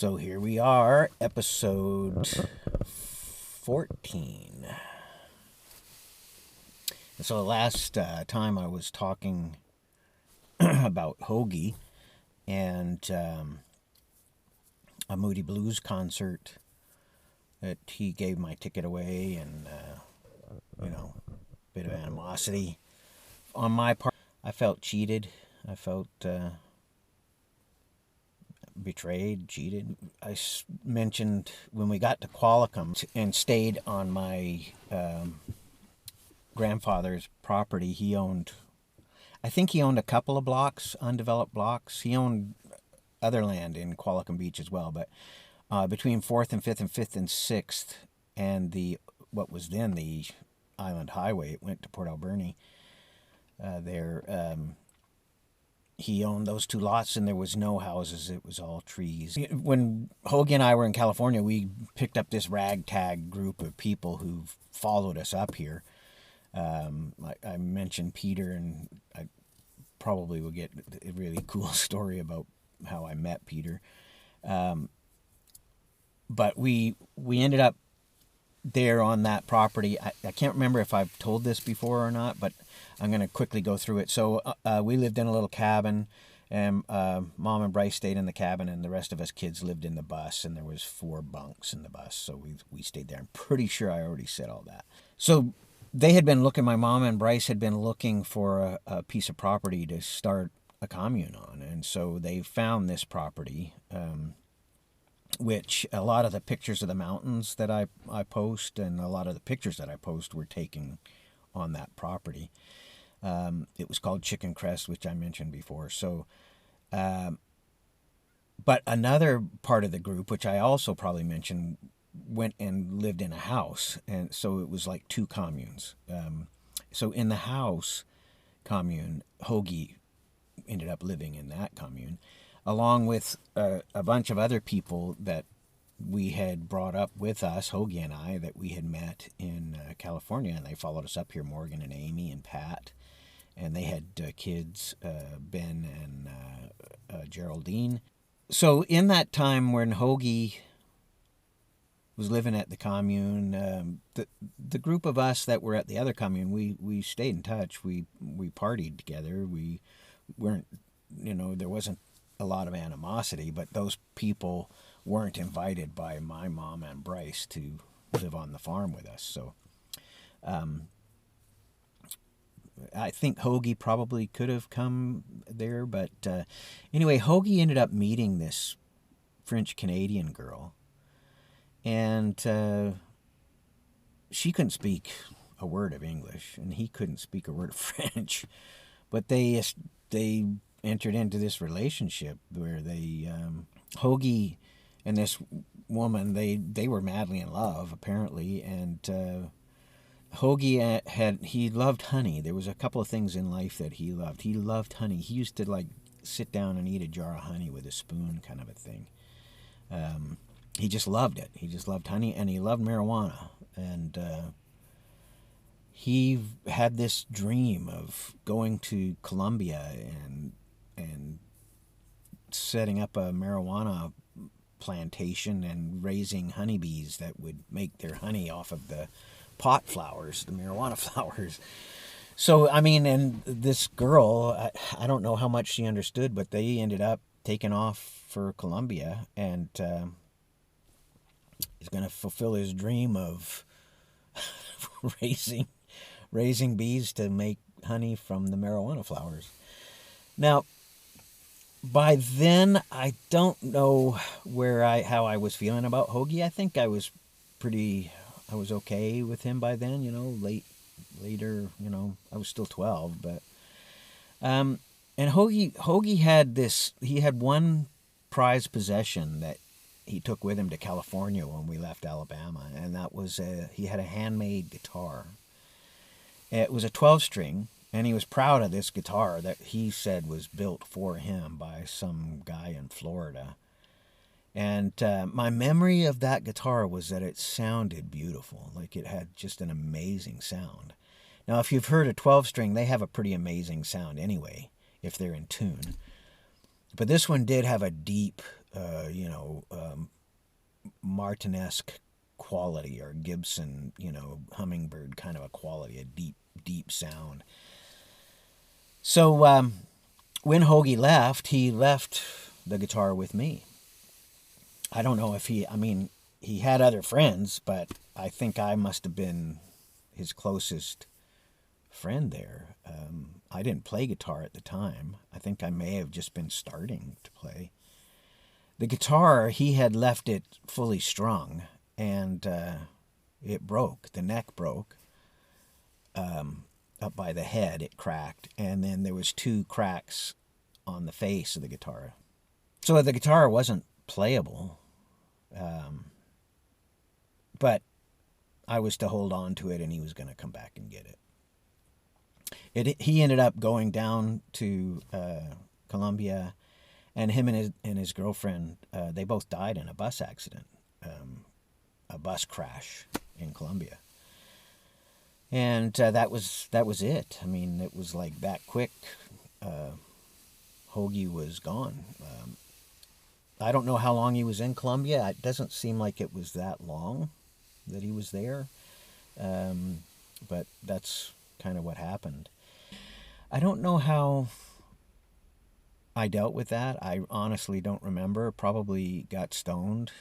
So here we are, episode 14. And so the last time I was talking about Hoagie and a Moody Blues concert that he gave my ticket away, and a bit of animosity on my part. I felt cheated. I felt betrayed, cheated. I mentioned when we got to Qualicum and stayed on my grandfather's property. I think he owned a couple of blocks, undeveloped blocks. He owned other land in Qualicum Beach as well, but between 4th and 5th and 5th and 6th and what was then the Island Highway, it went to Port Alberni. He owned those two lots, and there was no houses. It was all trees. When Hoagie and I were in California, we picked up this ragtag group of people who followed us up here. I mentioned Peter, and I probably will get a really cool story about how I met Peter. But we ended up there on that property. I can't remember if I've told this before or not, but I'm going to quickly go through it. So we lived in a little cabin, and Mom and Bryce stayed in the cabin, and the rest of us kids lived in the bus, and there was 4 bunks in the bus, so we stayed there. I'm pretty sure I already said all that. So they had been looking, my mom and Bryce had been looking for a piece of property to start a commune on, and so they found this property, which a lot of the pictures of the mountains that I post and a lot of the pictures that I post were taken on that property. It was called Chicken Crest, which I mentioned before. So, but another part of the group, which I also probably mentioned, went and lived in a house. And so it was like 2 communes. So in the house commune, Hoagie ended up living in that commune, along with a bunch of other people that we had brought up with us, Hoagie and I, that we had met in California, and they followed us up here, Morgan and Amy and Pat, and they had kids, Ben and Geraldine. So in that time when Hoagie was living at the commune, the group of us that were at the other commune, we stayed in touch. We partied together. We weren't, there wasn't a lot of animosity, but those people weren't invited by my mom and Bryce to live on the farm with us. So I think Hoagie probably could have come there, but anyway, Hoagie ended up meeting this French-Canadian girl, and she couldn't speak a word of English, and he couldn't speak a word of French, but they entered into this relationship where Hoagie and this woman, they were madly in love, apparently, and Hoagie he loved honey. There was a couple of things in life that he loved. He loved honey. He used to sit down and eat a jar of honey with a spoon, kind of a thing. He just loved it. He just loved honey, and he loved marijuana, and he had this dream of going to Colombia and setting up a marijuana plantation and raising honeybees that would make their honey off of the pot flowers, the marijuana flowers. So, and this girl, I don't know how much she understood, but they ended up taking off for Colombia, and he's going to fulfill his dream of raising bees to make honey from the marijuana flowers. Now, by then, I don't know how I was feeling about Hoagie. I think I was okay with him by then, later, I was still 12, but, and Hoagie had one prized possession that he took with him to California when we left Alabama, and that was, he had a handmade guitar. It was a 12-string, and he was proud of this guitar that he said was built for him by some guy in Florida. And my memory of that guitar was that it sounded beautiful. Like, it had just an amazing sound. Now, if you've heard a 12-string, they have a pretty amazing sound anyway, if they're in tune. But this one did have a deep Martinesque quality, or Gibson, hummingbird kind of a quality, a deep, deep sound. So when Hoagie left, he left the guitar with me. I don't know if he had other friends, but I think I must have been his closest friend there. I didn't play guitar at the time. I think I may have just been starting to play. The guitar, he had left it fully strung, and it broke. The neck broke. Up by the head, it cracked, and then there was 2 cracks on the face of the guitar. So the guitar wasn't playable, but I was to hold on to it, and he was going to come back and get it. He ended up going down to Colombia, and him and his girlfriend, they both died in a bus accident, a bus crash in Colombia. And that was it. I mean, it was like that quick. Hoagie was gone. I don't know how long he was in Colombia. It doesn't seem like it was that long that he was there. But that's kind of what happened. I don't know how I dealt with that. I honestly don't remember. Probably got stoned.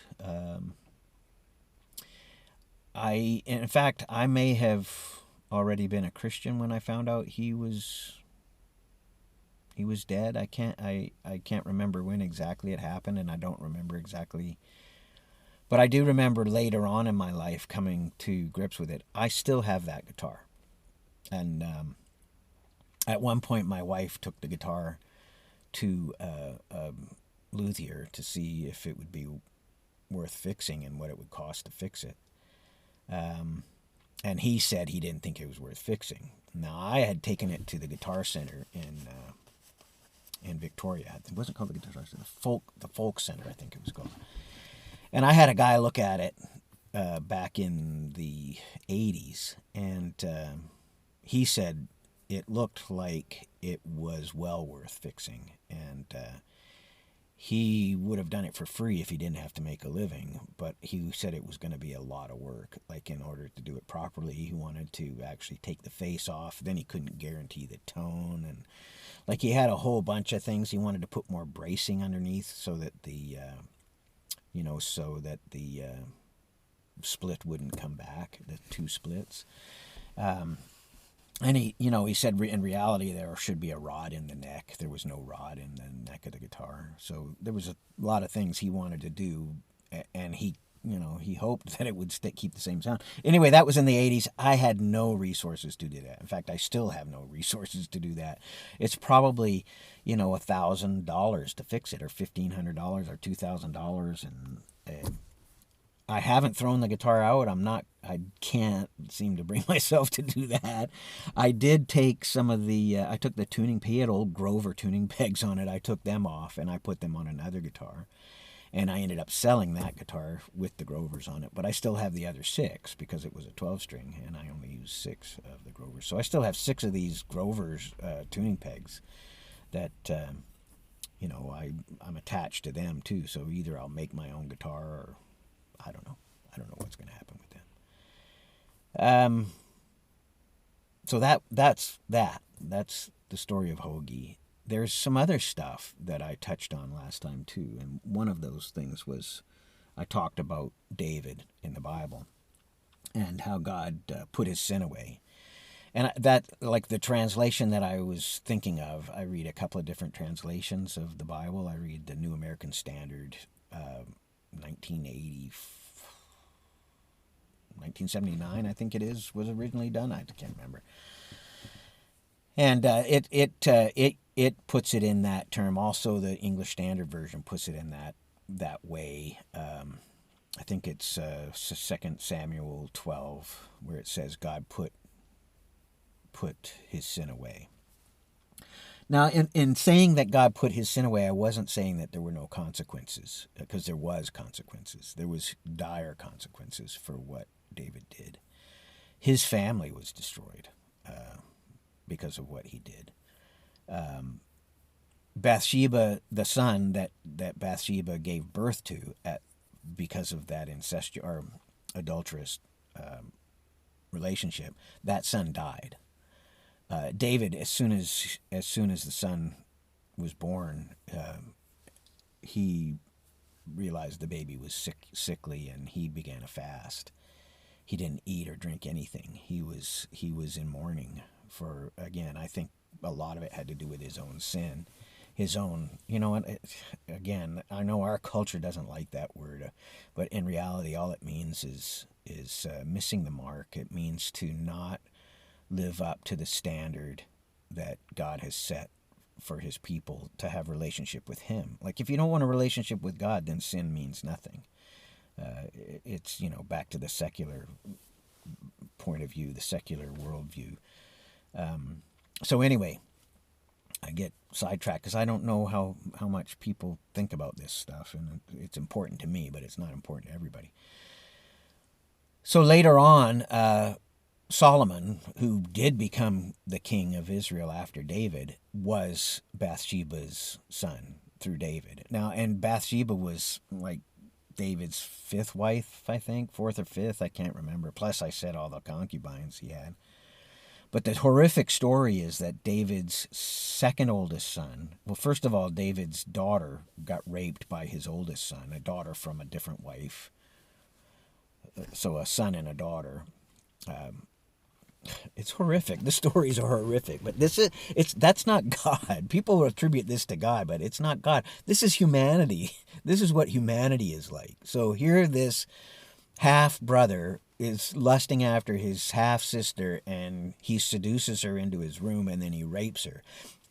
In fact, I may have already been a Christian when I found out he was dead. I can't remember when exactly it happened, and I don't remember exactly. But I do remember later on in my life coming to grips with it. I still have that guitar, and at one point my wife took the guitar to a luthier to see if it would be worth fixing and what it would cost to fix it. And he said he didn't think it was worth fixing. Now, I had taken it to the Guitar Center in Victoria. It wasn't called the Guitar Center, the Folk Center, I think it was called. And I had a guy look at it back in the 80s, and he said it looked like it was well worth fixing, and he would have done it for free if he didn't have to make a living, but he said it was going to be a lot of work. Like, in order to do it properly, he wanted to actually take the face off. Then he couldn't guarantee the tone, and like, he had a whole bunch of things. He wanted to put more bracing underneath so that the split wouldn't come back, the 2 splits. And he said in reality there should be a rod in the neck. There was no rod in the neck of the guitar. So there was a lot of things he wanted to do, and he hoped that it would keep the same sound. Anyway, that was in the 80s. I had no resources to do that. In fact, I still have no resources to do that. It's probably, $1,000 to fix it, or $1,500 or $2,000, and I haven't thrown the guitar out. I can't seem to bring myself to do that. I did take some of I took the tuning. He had old Grover tuning pegs on it. I took them off and I put them on another guitar. And I ended up selling that guitar with the Grovers on it. But I still have the other 6 because it was a 12-string, and I only used 6 of the Grovers. So I still have 6 of these Grovers tuning pegs that, I'm attached to them too. So either I'll make my own guitar, or I don't know. I don't know what's going to happen with them. So that's that. That's the story of Hoagie. There's some other stuff that I touched on last time too, and one of those things was I talked about David in the Bible and how God put his sin away. And that, like, the translation that I was thinking of, I read a couple of different translations of the Bible. I read the New American Standard, 1979, I think it was originally done. I can't remember. And it puts it in that term. Also, the English Standard Version puts it in that way. I think it's 2 Samuel 12, where it says God put his sin away. Now, in saying that God put his sin away, I wasn't saying that there were no consequences, because there was consequences. There was dire consequences for what David did. His family was destroyed because of what he did. Bathsheba, the son that Bathsheba gave birth to because of that incestuous or adulterous relationship, that son died. David, as soon as the son was born, he realized the baby was sickly, and he began a fast. He didn't eat or drink anything. He was in mourning for, again, I think a lot of it had to do with his own sin, his own, again, I know our culture doesn't like that word, but in reality, all it means is missing the mark. It means to not live up to the standard that God has set for his people to have relationship with him. Like, if you don't want a relationship with God, then sin means nothing. It's, back to the secular point of view, the secular worldview. So anyway, I get sidetracked because I don't know how much people think about this stuff, and it's important to me, but it's not important to everybody. So later on, Solomon, who did become the king of Israel after David, was Bathsheba's son through David. Now, and Bathsheba was like David's fifth wife, I think, fourth or fifth, I can't remember. Plus, I said all the concubines he had. But the horrific story is that David's second oldest son, well, first of all, David's daughter got raped by his oldest son, a daughter from a different wife. So a son and a daughter. It's horrific. The stories are horrific, but that's not God. People attribute this to God, but it's not God. This is humanity. This is what humanity is like. So here this half brother is lusting after his half sister, and he seduces her into his room, and then he rapes her.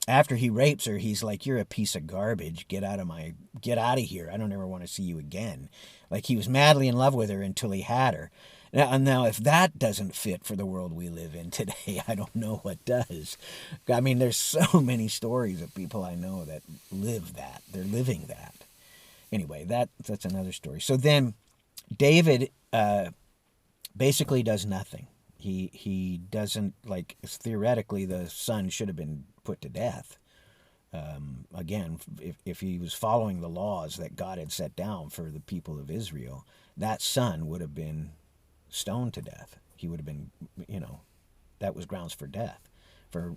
After he rapes her, he's like, "You're a piece of garbage. Get out of here. I don't ever want to see you again." Like, he was madly in love with her until he had her. Now, if that doesn't fit for the world we live in today, I don't know what does. I mean, there's so many stories of people I know that live that. They're living that. Anyway, that's another story. So then David basically does nothing. He doesn't, like, theoretically the son should have been put to death. Again, if he was following the laws that God had set down for the people of Israel, that son would have been stoned to death. He would have been, that was grounds for death, for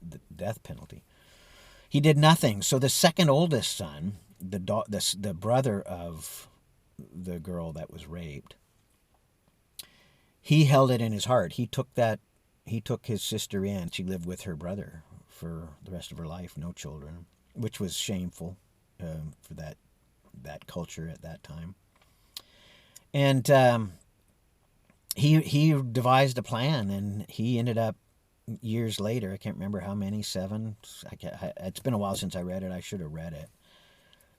the death penalty. He did nothing. So the second oldest son, the brother of the girl that was raped, he held it in his heart. He took his sister in. She lived with her brother for the rest of her life, no children, which was shameful for that culture at that time. And he devised a plan, and he ended up years later, I can't remember how many, 7. It's been a while since I read it. I should have read it.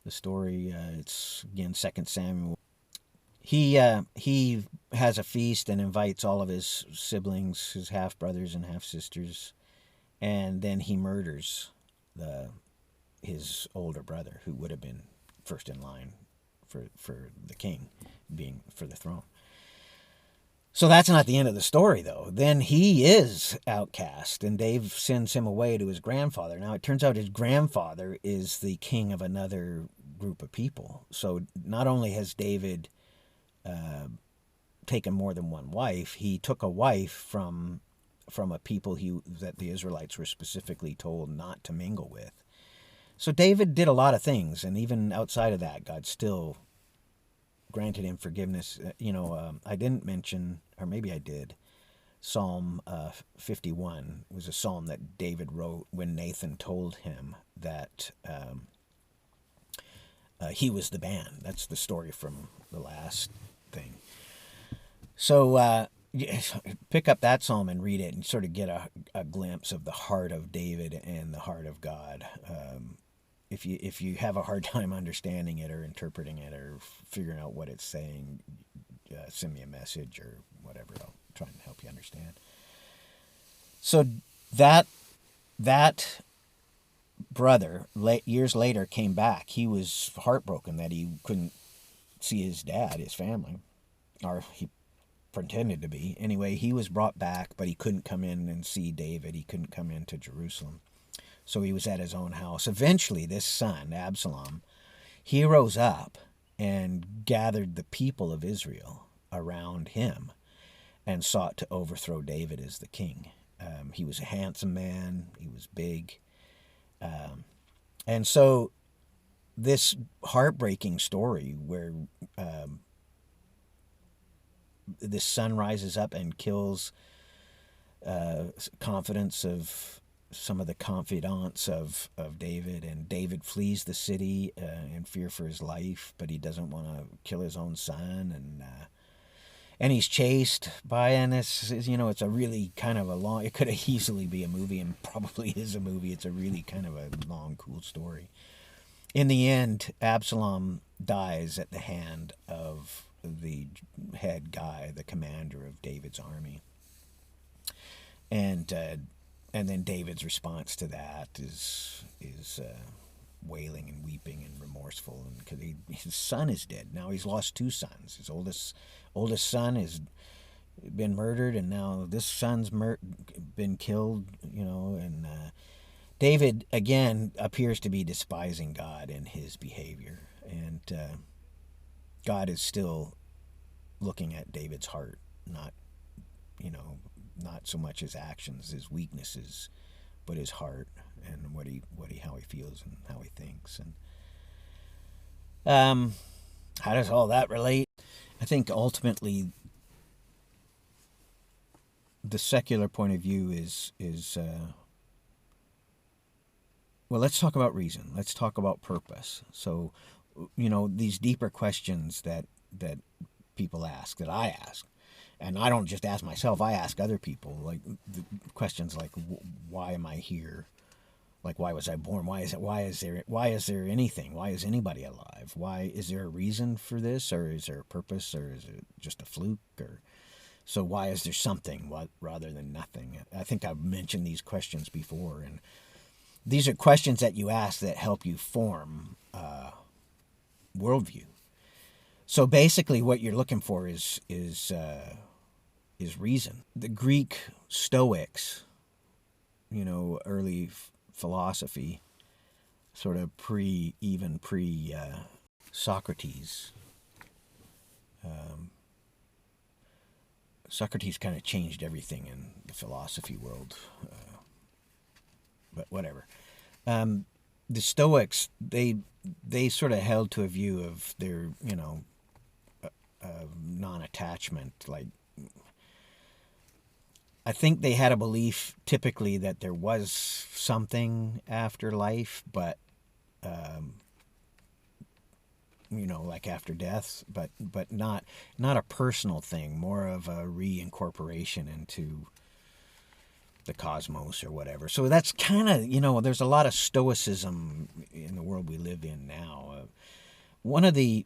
The story, it's, again, 2 Samuel. He has a feast and invites all of his siblings, his half-brothers and half-sisters, and then he murders his older brother, who would have been first in line for the king, being for the throne. So that's not the end of the story, though. Then he is outcast, and Dave sends him away to his grandfather. Now, it turns out his grandfather is the king of another group of people. So not only has David taken more than one wife, he took a wife from a people that the Israelites were specifically told not to mingle with. So David did a lot of things, and even outside of that, God still granted him forgiveness. I didn't mention, or maybe I did, Psalm 51 was a psalm that David wrote when Nathan told him that he was the man. That's the story from the last thing. So pick up that psalm and read it, and sort of get a glimpse of the heart of David and the heart of God. If you have a hard time understanding it or interpreting it or figuring out what it's saying, send me a message or whatever. I'll try and help you understand. So that brother, years later, came back. He was heartbroken that he couldn't see his dad, his family, or he pretended to be. Anyway, he was brought back, but he couldn't come in and see David. He couldn't come into Jerusalem. So he was at his own house. Eventually, this son, Absalom, he rose up and gathered the people of Israel around him and sought to overthrow David as the king. He was a handsome man. He was big. And so this heartbreaking story where this son rises up and kills confidence of some of the confidants of David, and David flees the city in fear for his life, but he doesn't want to kill his own son, and he's chased by, and it's a really kind of a long, it could easily be a movie, and probably is a movie. It's a really kind of a long, cool story. In the end, Absalom dies at the hand of the head guy, the commander of David's army. And then David's response to that is wailing and weeping and remorseful, and because his son is dead now. He's lost two sons. His oldest son has been murdered, and now this son's been killed. And David again appears to be despising God in his behavior, and God is still looking at David's heart, not so much his actions, his weaknesses, but his heart and how he feels and how he thinks. And how does all that relate? I think ultimately the secular point of view is well, let's talk about reason. Let's talk about purpose. So, these deeper questions that people ask, that I ask. And I don't just ask myself, I ask other people, like questions like, why am I here? Like, why was I born? Why is there anything? Why is anybody alive? Why is there a reason for this? Or is there a purpose? Or is it just a fluke? So why is there something rather than nothing? I think I've mentioned these questions before. And these are questions that you ask that help you form a worldview. So basically what you're looking for is reason. The Greek Stoics, early philosophy, sort of pre Socrates. Socrates kind of changed everything in the philosophy world, but whatever. The Stoics, they sort of held to a view of their, non-attachment. Like, I think they had a belief typically that there was something after life, but like after death, but not a personal thing, more of a reincorporation into the cosmos or whatever. So that's kind of, there's a lot of stoicism in the world we live in now. One of the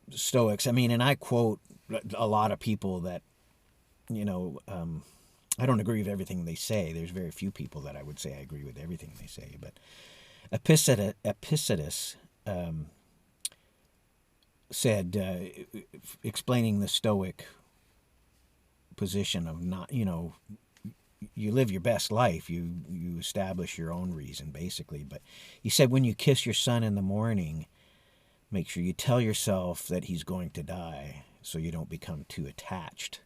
Stoics, and I quote a lot of people that, I don't agree with everything they say. There's very few people that I would say I agree with everything they say. But Epictetus said, explaining the Stoic position of not, you live your best life. You establish your own reason, basically. But he said, when you kiss your son in the morning, make sure you tell yourself that he's going to die, so you don't become too attached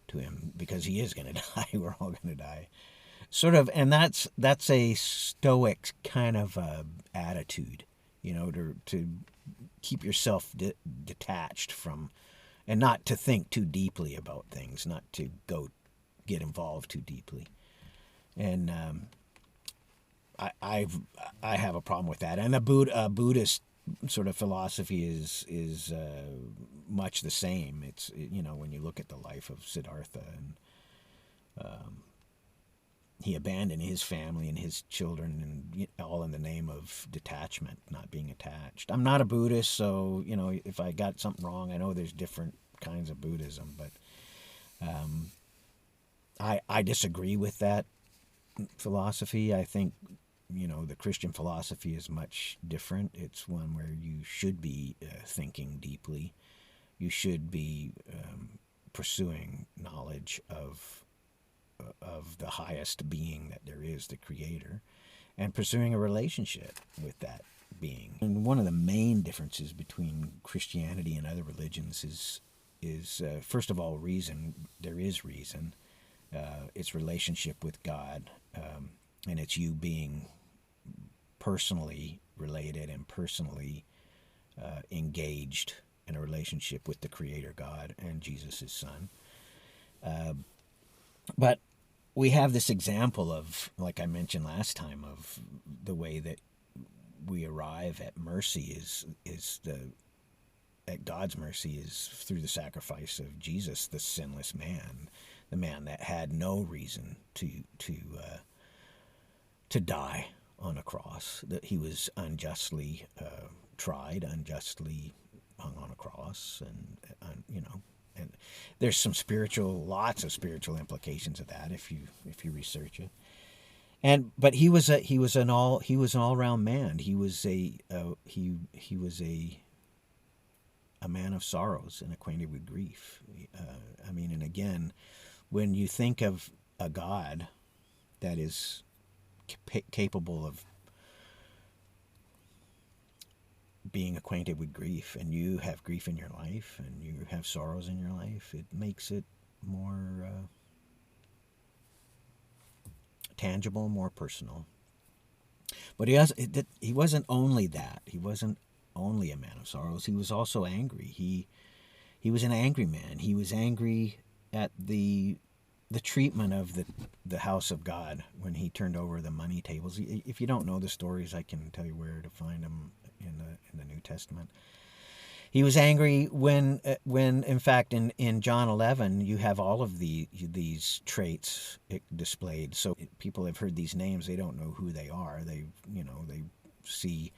to him, because he is going to die. We're all going to die. Sort of, and that's a Stoic kind of attitude, to keep yourself detached from, and not to think too deeply about things, not to get involved too deeply. And I have a problem with that. And a Buddhist sort of philosophy is much the same. It's, when you look at the life of Siddhartha, and he abandoned his family and his children, and all in the name of detachment, not being attached. I'm not a Buddhist, so if I got something wrong, I know there's different kinds of Buddhism, but I disagree with that philosophy. I think the Christian philosophy is much different. It's one where you should be thinking deeply. You should be pursuing knowledge of of the highest being that there is, the Creator, and pursuing a relationship with that being. And one of the main differences between Christianity and other religions is first of all, reason. There is reason. It's relationship with God, and it's you being personally related and personally engaged in a relationship with the Creator God and Jesus, His Son. But we have this example of, like I mentioned last time, of the way that we arrive at mercy at God's mercy is through the sacrifice of Jesus, the sinless man, the man that had no reason to die on a cross, that he was unjustly tried, unjustly hung on a cross, and and there's lots of spiritual implications of that if you research it. But he was an all-round man. He was a man of sorrows and acquainted with grief. And again, when you think of a God that is capable of being acquainted with grief, and you have grief in your life, and you have sorrows in your life, it makes it more tangible, more personal. But he wasn't only that. He wasn't only a man of sorrows. He was also angry. He was an angry man. He was angry at the treatment of the house of God when he turned over the money tables. If you don't know the stories, I can tell you where to find them in the New Testament. He was angry when in fact in John 11 you have all of these traits displayed. So people have heard these names, they don't know who they are. They see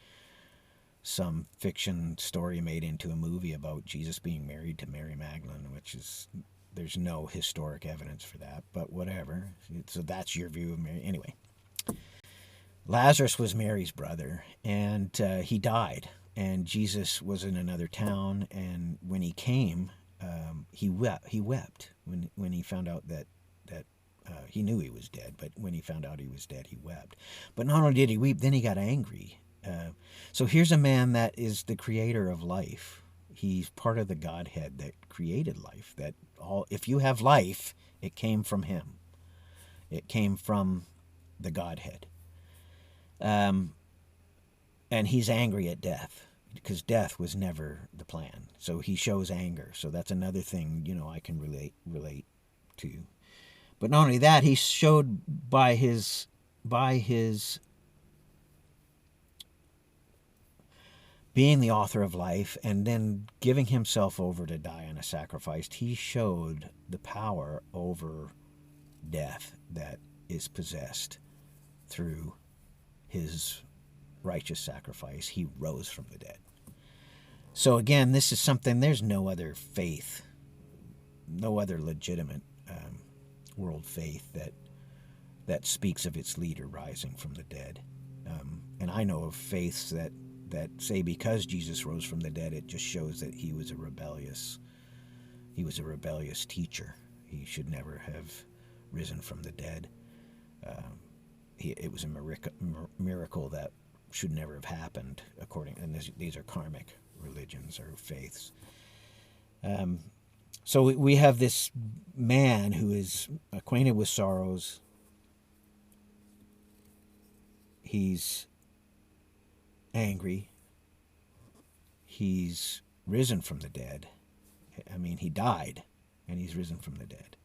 some fiction story made into a movie about Jesus being married to Mary Magdalene, there's no historic evidence for that, but whatever. So that's your view of Mary. Anyway, Lazarus was Mary's brother, and he died. And Jesus was in another town, and when he came, he wept when he found out that he knew he was dead. But when he found out he was dead, he wept. But not only did he weep, then he got angry. So here's a man that is the creator of life. He's part of the Godhead that created life. If you have life, it came from him. It came from the Godhead. And he's angry at death, because death was never the plan. So he shows anger. So that's another thing, I can relate to. But not only that, he showed by his being the author of life and then giving himself over to die on a sacrifice, he showed the power over death that is possessed through his righteous sacrifice. He rose from the dead. So again, this is something, there's no other faith, no other legitimate world faith that speaks of its leader rising from the dead. And I know of faiths that say because Jesus rose from the dead, it just shows that he was a rebellious teacher. He should never have risen from the dead. It was a miracle that should never have happened, and these are karmic religions or faiths. So we have this man who is acquainted with sorrows. He's angry. He's risen from the dead. He died, and he's risen from the dead.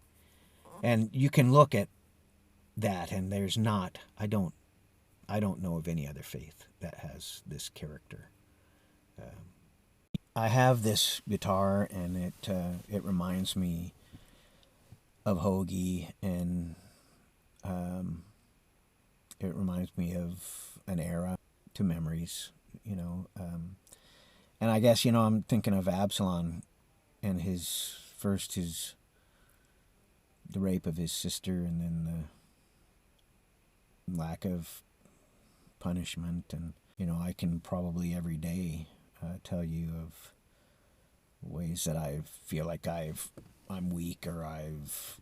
And you can look at that, and there's not. I don't know of any other faith that has this character. I have this guitar, and it reminds me of Hoagie, and it reminds me of an era, to memories, and I guess I'm thinking of Absalom and the rape of his sister, and then the lack of punishment, and I can probably every day tell you of ways that I feel like I'm weak, or I've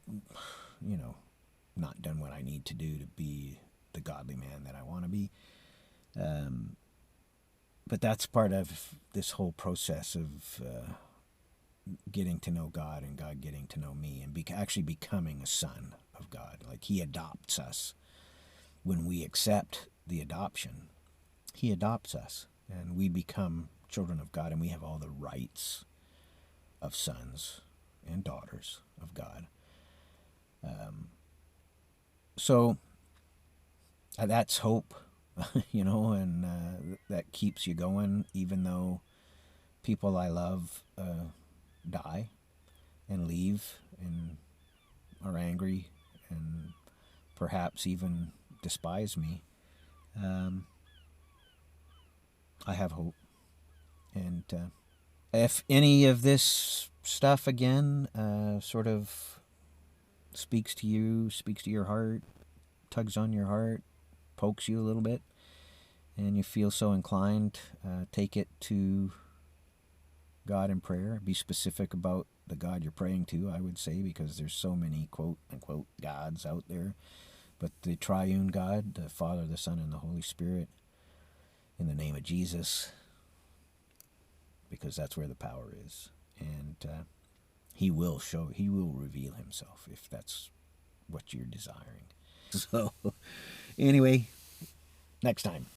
not done what I need to do to be the godly man that I want to be. But that's part of this whole process of getting to know God and God getting to know me, and actually becoming a son of God. Like, he adopts us. When we accept the adoption, he adopts us and we become children of God, and we have all the rights of sons and daughters of God. So that's hope, and that keeps you going, even though people I love die and leave and are angry and perhaps even despise me. I have hope. And if any of this stuff, again, sort of speaks to your heart, tugs on your heart, pokes you a little bit, and you feel so inclined, take it to God in prayer. Be specific about the God you're praying to, I would say, because there's so many quote-unquote gods out there. But the triune God, the Father, the Son, and the Holy Spirit, in the name of Jesus, because that's where the power is. And he will reveal himself if that's what you're desiring. So, anyway, next time.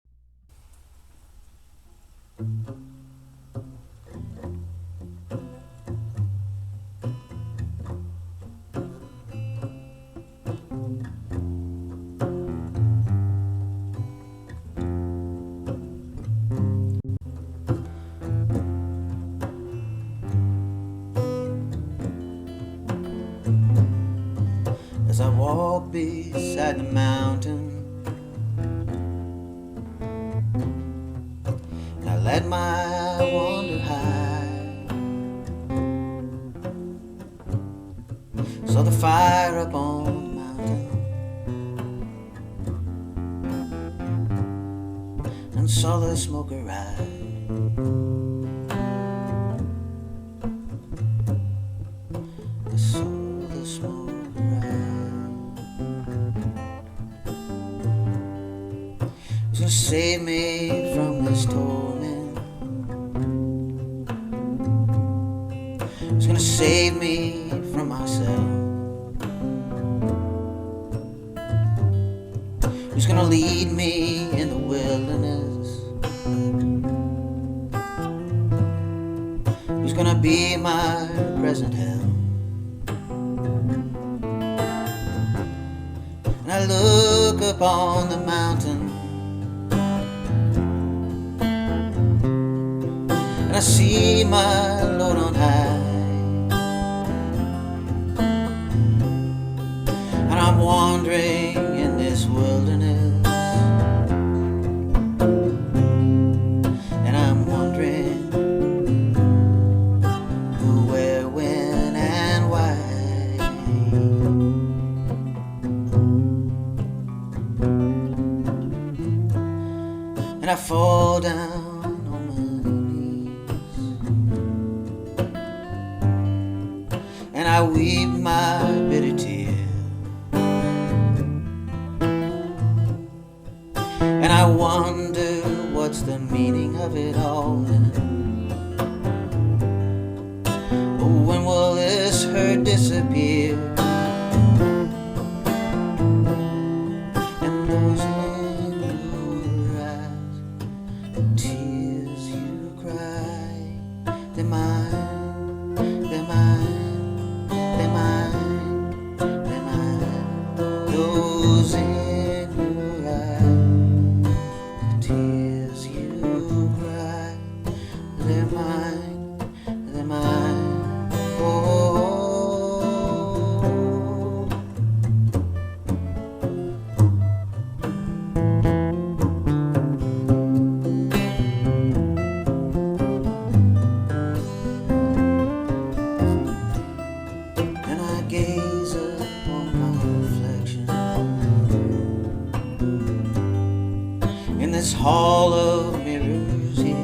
As I walk beside the mountain, and I let my wonder hide, saw the fire up on the mountain, and saw the smoke arise. I saw the smoke to save me from this torment. It's gonna save me from myself. It's gonna lead me in the wilderness. It's gonna be my present help. And I look upon the mountain, and I see my Lord on high, and I'm wandering in this wilderness, and I'm wondering who, where, when, and why. And I fall down and I weep my bitter tear, and I wonder what's the meaning of it all. Oh, when will this hurt disappear? And those in your eyes, tears you cry, they're mine, they're mine. Those in your eyes, tears you cry, they're mine, they're mine. Oh. And I gaze upon my reflection in this hall of mirrors here,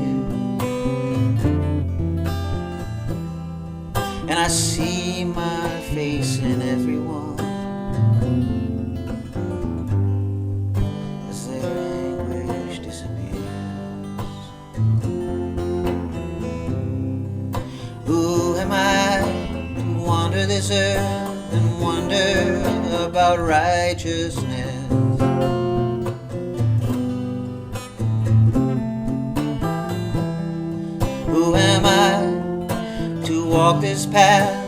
and I see my face in everyone, this earth and wonder about righteousness. Who am I to walk this path